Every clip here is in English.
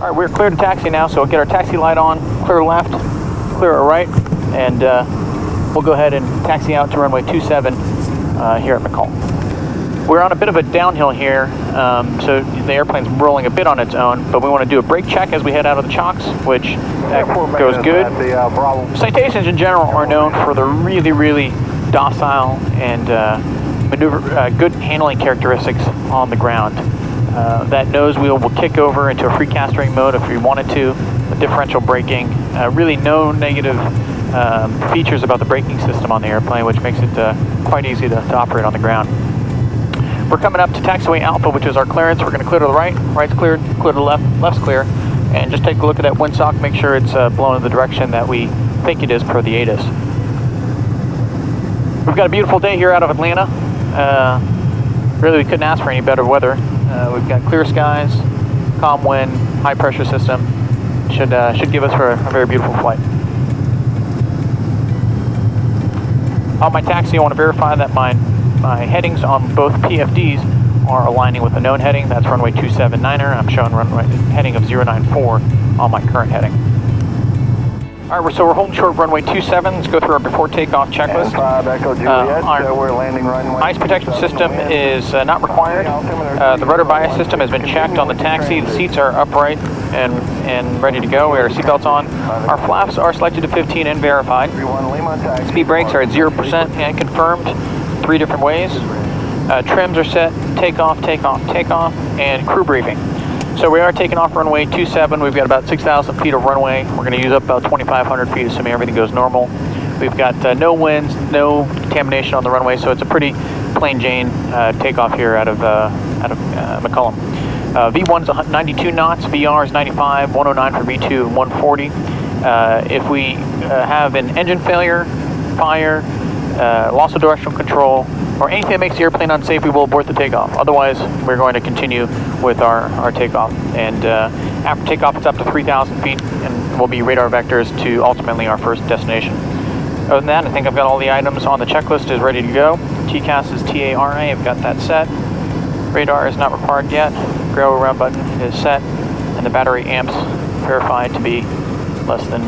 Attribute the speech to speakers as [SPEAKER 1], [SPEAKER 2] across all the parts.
[SPEAKER 1] All right, we're clear to taxi now, so we'll get our taxi light on, clear left, clear right, and we'll go ahead and taxi out to runway 27 here at McCall. We're on a bit of a downhill here, so the airplane's rolling a bit on its own, but we want to do a brake check as we head out of the chocks, which goes good. Citations in general are known for the really docile and good handling characteristics on the ground. That nose wheel will kick over into a free castering mode if we wanted to, with differential braking. Really no negative features about the braking system on the airplane, which makes it quite easy to operate on the ground. We're coming up to Taxiway Alpha, which is our clearance. We're going to clear to the right, right's cleared, clear to the left, left's clear, and just take a look at that windsock, make sure it's blowing in the direction that we think it is per the ATIS. We've got a beautiful day here out of Atlanta. Really, we couldn't ask for any better weather. We've got clear skies, calm wind, high pressure system. Should give us for a very beautiful flight. On my taxi, I want to verify that my headings on both PFDs are aligning with the known heading. That's runway 279er. I'm showing runway heading of 094 on my current heading. All right, so we're holding short runway 27. Let's go through our before takeoff checklist.
[SPEAKER 2] We're landing runway.
[SPEAKER 1] Ice protection system is not required. The rudder bias system has been checked on the taxi. The seats are upright and ready to go. We have our seatbelts on. Our flaps are selected to 15 and verified. Speed brakes are at 0% and confirmed 3 different ways. Trims are set, takeoff, and crew briefing. So we are taking off runway 27. We've got about 6,000 feet of runway. We're going to use up about 2,500 feet, assuming everything goes normal. We've got no winds, no contamination on the runway, so it's a pretty plain Jane takeoff here out of McCollum. V1 is 92 knots, VR is 95, 109 for V2, and 140. If we have an engine failure, fire, loss of directional control, or anything that makes the airplane unsafe, we will abort the takeoff. Otherwise, we're going to continue with our takeoff. And after takeoff, it's up to 3,000 feet, and we'll be radar vectors to ultimately our first destination. Other than that, I think I've got all the items on the checklist is ready to go. TCAS is TARA, I've got that set. Radar is not required yet. Grow around button is set, and the battery amps verified to be less than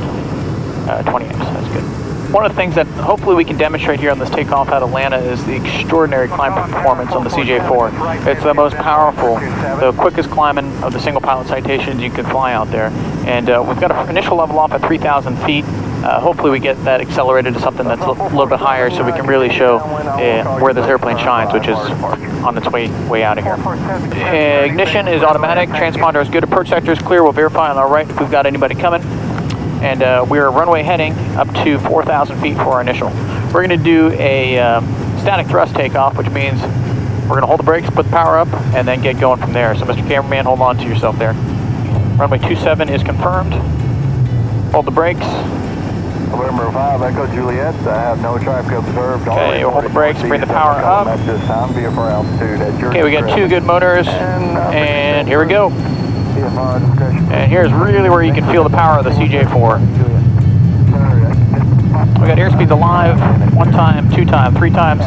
[SPEAKER 1] 20 amps. That's good. One of the things that hopefully we can demonstrate here on this takeoff out of Atlanta is the extraordinary climb performance on the CJ4. It's the most powerful, the quickest climbing of the single pilot Citations you can fly out there. And we've got an initial level off at 3,000 feet. Hopefully we get that accelerated to something that's a little bit higher so we can really show where this airplane shines, which is on its way out of here. Ignition is automatic, transponder is good, approach sector is clear. We'll verify on our right if we've got anybody coming. And we're runway heading up to 4,000 feet for our initial. We're going to do a static thrust takeoff, which means we're going to hold the brakes, put the power up, and then get going from there. So Mr. Cameraman, hold on to yourself there. Runway 27 is confirmed. Hold the brakes.
[SPEAKER 2] November 5, Echo Juliet, I have no traffic observed.
[SPEAKER 1] Okay, we'll hold the brakes, bring the power up.
[SPEAKER 2] At this time, via for altitude at your
[SPEAKER 1] Okay, we got 2 good motors, and here we go. And here's really where you can feel the power of the CJ4. We got airspeeds alive, 1 time, 2 time, 3 times,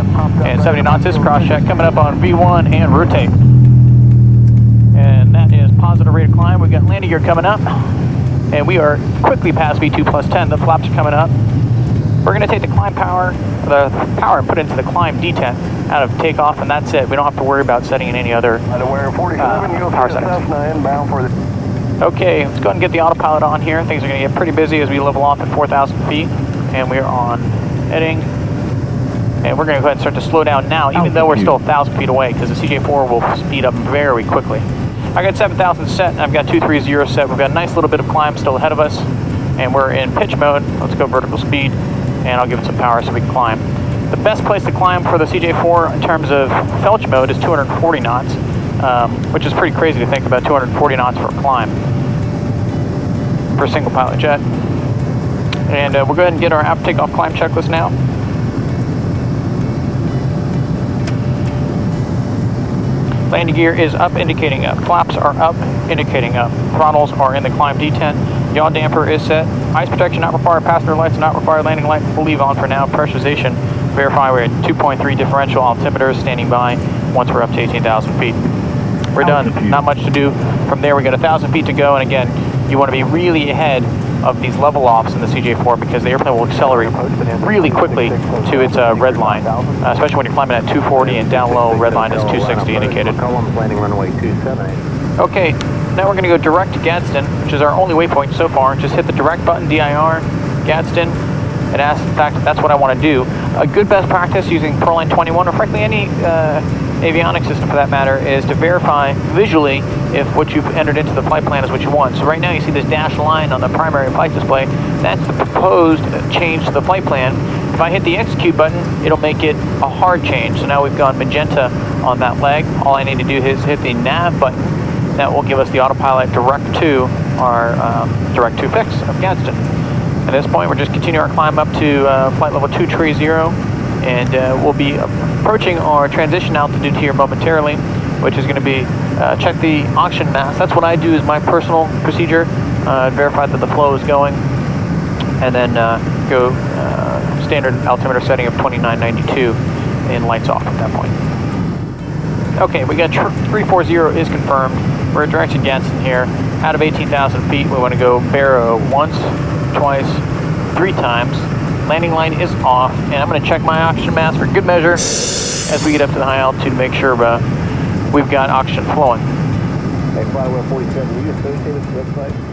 [SPEAKER 1] and 70 knots. This cross check coming up on V1 and rotate. And that is positive rate of climb. We've got landing gear coming up, and we are quickly past V2 plus 10. The flaps are coming up. We're going to take the climb power, and put into the climb detent out of takeoff, and that's it. We don't have to worry about setting in any other power settings. Okay, let's go ahead and get the autopilot on here. Things are going to get pretty busy as we level off at 4,000 feet, and we're on heading. And we're going to go ahead and start to slow down now, even though we're still 1,000 feet away, because the CJ4 will speed up very quickly. I got 7,000 set, and I've got 230 set. We've got a nice little bit of climb still ahead of us, and we're in pitch mode. Let's go vertical speed, and I'll give it some power so we can climb. The best place to climb for the CJ4 in terms of felch mode is 240 knots, which is pretty crazy to think about 240 knots for a climb for a single pilot jet. And we'll go ahead and get our after takeoff climb checklist now. Landing gear is up, indicating up. Flaps are up, indicating up. Throttles are in the climb detent. Yaw damper is set. Ice protection not required. Passenger lights not required. Landing light will leave on for now. Pressurization verify. We're at 2.3 differential altimeters standing by once we're up to 18,000 feet. We're done. Not much to do from there we got 1,000 feet to go, and again, you want to be really ahead of these level offs in the CJ4 because the airplane will accelerate really quickly to its red line, especially when you're climbing at 240 and down low, red line is 260 indicated.
[SPEAKER 2] Landing runway 278.
[SPEAKER 1] Okay, now we're going to go direct to Gadsden, which is our only waypoint so far. Just hit the direct button, DIR, Gadsden. It asks, in fact, that's what I want to do. A good best practice using Proline 21, or frankly any avionics system for that matter, is to verify visually if what you've entered into the flight plan is what you want. So right now you see this dashed line on the primary flight display. That's the proposed change to the flight plan. If I hit the execute button, it'll make it a hard change. So now we've gone magenta on that leg. All I need to do is hit the nav button. That will give us the autopilot direct to our direct to fix of Gadsden. At this point, we're just continuing our climb up to flight level 230, and we'll be approaching our transition altitude here momentarily, which is going to be check the oxygen mass. That's what I do as my personal procedure, verify that the flow is going, and then go standard altimeter setting of 2992 and lights off at that point. Okay, we got 340 is confirmed. We're directed Gadsden here. Out of 18,000 feet, we want to go baro once, twice, 3 times. Landing line is off, and I'm going to check my oxygen mask for good measure as we get up to the high altitude to make sure we've got oxygen flowing.
[SPEAKER 2] Hey, Flyway 47, are you associated with the website?